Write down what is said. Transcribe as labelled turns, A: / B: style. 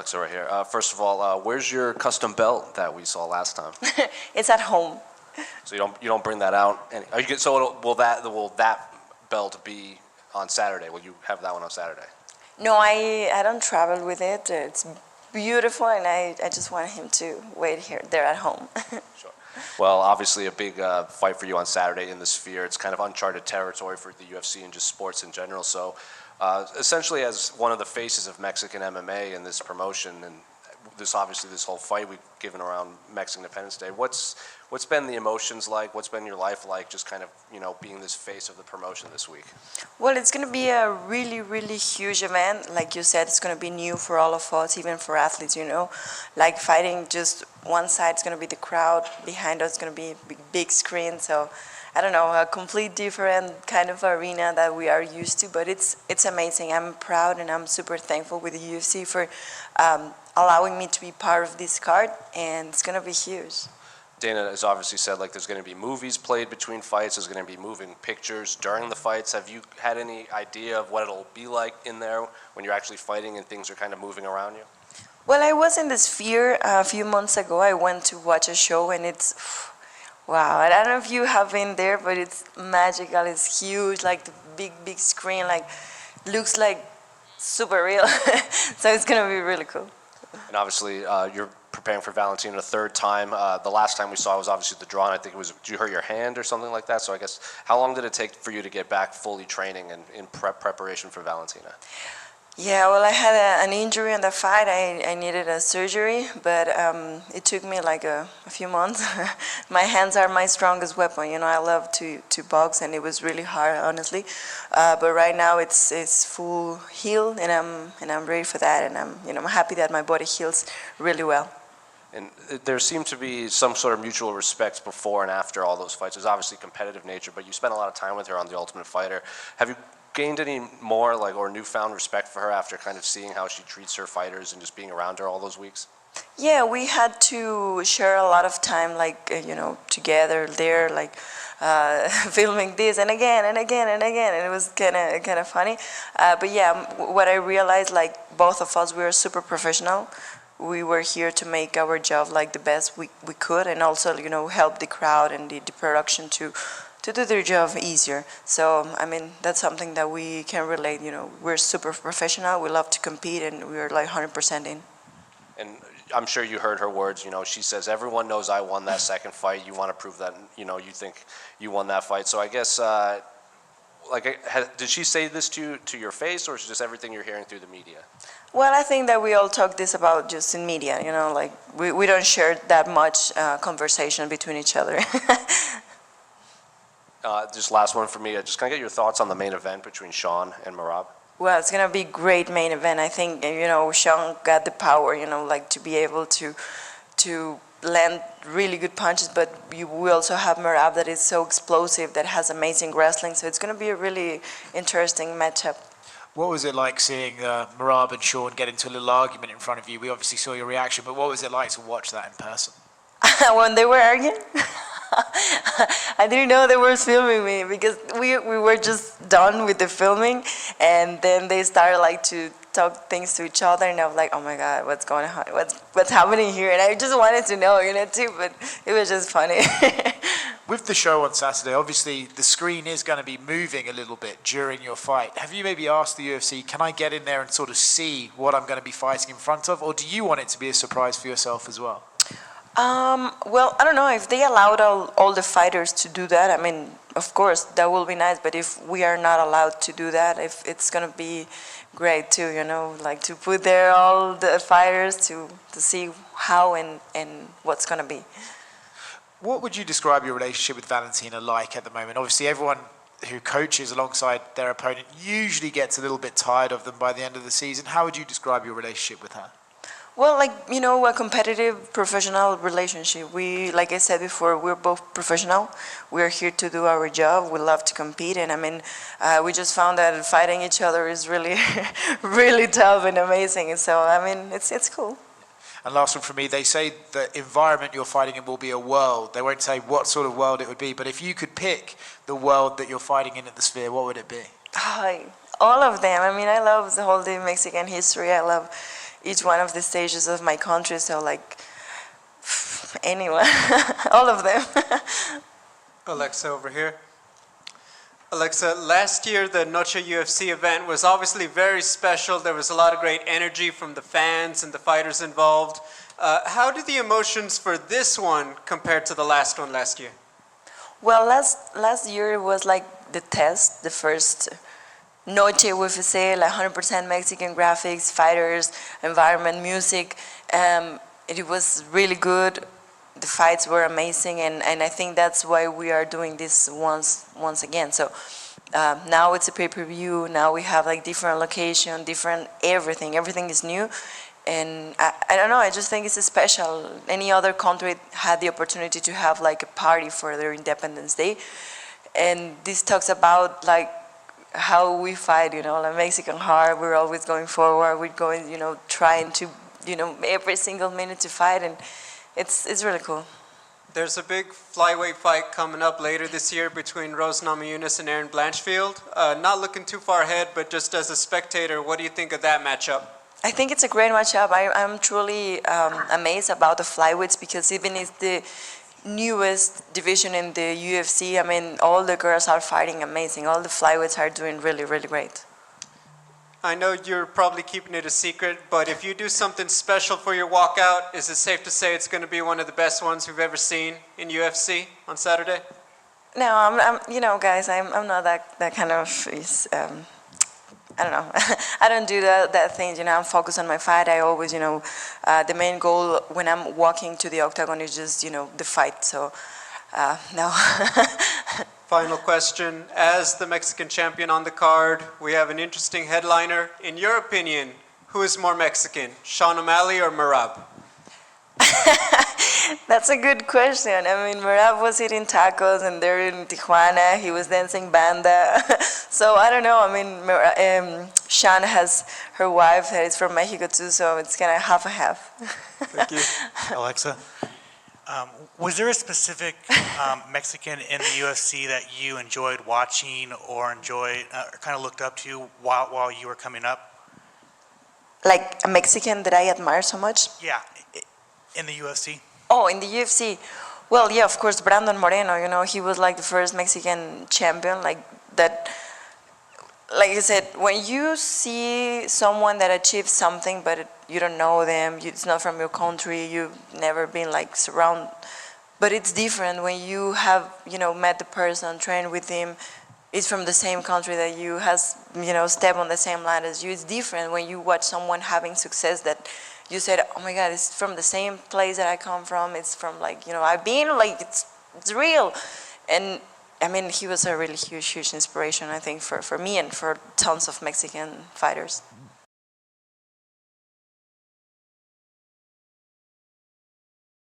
A: Alexa right here. First of all, where's your custom belt that we saw last time?
B: It's at home.
A: So you don't bring that out. Will that belt be on Saturday? Will you have that one on Saturday?
B: No, I don't travel with it. It's beautiful, and I just want him to wait there at home.
A: Sure. Well, obviously a big fight for you on Saturday in the Sphere. It's kind of uncharted territory for the UFC and just sports in general. So essentially as one of the faces of Mexican MMA in this promotion, and this whole fight we've given around Mexican Independence Day, what's been the emotions like? What's been your life like, just kind of, being this face of the promotion this week?
B: Well, it's going to be a really, really huge event. Like you said, it's going to be new for all of us, even for athletes, Like fighting just one side is going to be the crowd, behind us is going to be a big screen. So, I don't know, a complete different kind of arena that we are used to, but it's amazing. I'm proud and I'm super thankful with the UFC for allowing me to be part of this card, and it's going to be huge.
A: Dana has obviously said there's going to be movies played between fights, there's going to be moving pictures during the fights. Have you had any idea of what it'll be like in there when you're actually fighting and things are kind of moving around you?
B: Well, I was in the Sphere a few months ago. I went to watch a show, and it's, wow, I don't know if you have been there, but it's magical, it's huge, like the big screen, looks like super real. So it's going to be really cool.
A: And obviously, you're preparing for Valentina a third time. The last time we saw was obviously the draw, and I think it was, did you hurt your hand or something like that? So I guess, how long did it take for you to get back fully training and in preparation for Valentina?
B: Yeah, well, I had an injury in the fight. I needed a surgery, but it took me a few months. My hands are my strongest weapon. I love to box, and it was really hard, honestly. But right now it's full healed, and I'm ready for that. And I'm happy that my body heals really well.
A: And there seemed to be some sort of mutual respect before and after all those fights. There's obviously competitive nature, but you spent a lot of time with her on The Ultimate Fighter. Have you gained any more or newfound respect for her after kind of seeing how she treats her fighters and just being around her all those weeks?
B: Yeah, we had to share a lot of time, together there, filming this and again and again and again, and it was kind of funny. But yeah, what I realized, both of us, we were super professional. We were here to make our job the best we could, and also help the crowd and the production to do their job easier. So, that's something that we can relate. We're super professional, we love to compete, and we're 100% in.
A: And I'm sure you heard her words, she says, everyone knows I won that second fight. You want to prove that, you think you won that fight. So I guess, did she say this to your face, or is it just everything you're hearing through the media?
B: Well, I think that we all talk this about just in media, we don't share that much conversation between each other.
A: Just last one for me. Just kind of get your thoughts on the main event between Sean and Merab.
B: Well, it's going to be a great main event. I think, Sean got the power, to be able to land really good punches, but we also have Merab that is so explosive, that has amazing wrestling, so it's going to be a really interesting matchup.
C: What was it like seeing Merab and Sean get into a little argument in front of you? We obviously saw your reaction, but what was it like to watch that in person?
B: When they were arguing? I didn't know they were filming me, because we were just done with the filming, and then they started to talk things to each other, and I was like, oh my God, what's going on? What's happening here? And I just wanted to know, too, but it was just funny.
C: With the show on Saturday, obviously the screen is going to be moving a little bit during your fight. Have you maybe asked the UFC, can I get in there and sort of see what I'm going to be fighting in front of, or do you want it to be a surprise for yourself as well?
B: Well, I don't know if they allowed all the fighters to do that. Of course, that will be nice, but if we are not allowed to do that, if it's going to be great too, to put there all the fighters to see how and what's going to be.
C: What would you describe your relationship with Valentina like at the moment? Obviously, everyone who coaches alongside their opponent usually gets a little bit tired of them by the end of the season. How would you describe your relationship with her?
B: Well, a competitive, professional relationship. Like I said before, we're both professional. We're here to do our job. We love to compete, and we just found that fighting each other is really, really tough and amazing. And so, it's cool.
C: And last one from me, they say the environment you're fighting in will be a world. They won't say what sort of world it would be, but if you could pick the world that you're fighting in at the Sphere, what would it be?
B: All of them. I love the whole Mexican history. I love each one of the stages of my country. So like anyone, all of them.
D: Alexa over here. Alexa, last year the Noche UFC event was obviously very special. There was a lot of great energy from the fans and the fighters involved. How did the emotions for this one compare to the last one last year?
B: Well, last year was like the test, the first Noche UFC, like 100% Mexican graphics, fighters, environment, music. It was really good. The fights were amazing, and I think that's why we are doing this once again. So now it's a pay-per-view. Now we have like different location, different everything. Everything is new. And I don't know, I just think it's special. Any other country had the opportunity to have like a party for their Independence Day. And this talks about like how we fight, like Mexican heart, we're always going forward, we're going, trying to, every single minute to fight, and it's really cool.
D: There's a big flyweight fight coming up later this year between Rose Namajunas and Erin Blanchfield. Not looking too far ahead, but just as a spectator, what do you think of that matchup?
B: I think it's a great matchup. I'm truly amazed about the flyweights because even it's the newest division in the UFC, I mean, all the girls are fighting amazing. All the flyweights are doing really, really great.
D: I know you're probably keeping it a secret, but if you do something special for your walkout, is it safe to say it's going to be one of the best ones we've ever seen in UFC on Saturday?
B: No, I'm guys, I'm not that kind of. I don't know. I don't do that thing. I'm focused on my fight. I always, the main goal when I'm walking to the octagon is just, the fight. So, no.
D: Final question. As the Mexican champion on the card, we have an interesting headliner. In your opinion, who is more Mexican, Sean O'Malley or Merab?
B: That's a good question. I mean, Merab was eating tacos and they're in Tijuana. He was dancing banda. So I don't know. I mean, Sean has her wife that is from Mexico too, so it's kind of half a half.
D: Thank you.
E: Alexa, was there a specific Mexican in the UFC that you enjoyed watching or enjoyed or kind of looked up to while you were coming up?
B: Like a Mexican that I admire so much?
E: Yeah, in the UFC.
B: Oh, in the UFC. Well, yeah, of course, Brandon Moreno, he was like the first Mexican champion, like that. Like I said, when you see someone that achieves something, but you don't know them, it's not from your country, you've never been like surrounded, but it's different when you have, met the person, trained with him, it's from the same country that you, has, step on the same line as you. It's different when you watch someone having success that you said, oh my God, it's from the same place that I come from, it's from like, I've been, like, it's real. And I mean, he was a really huge inspiration, I think, for me and for tons of Mexican fighters.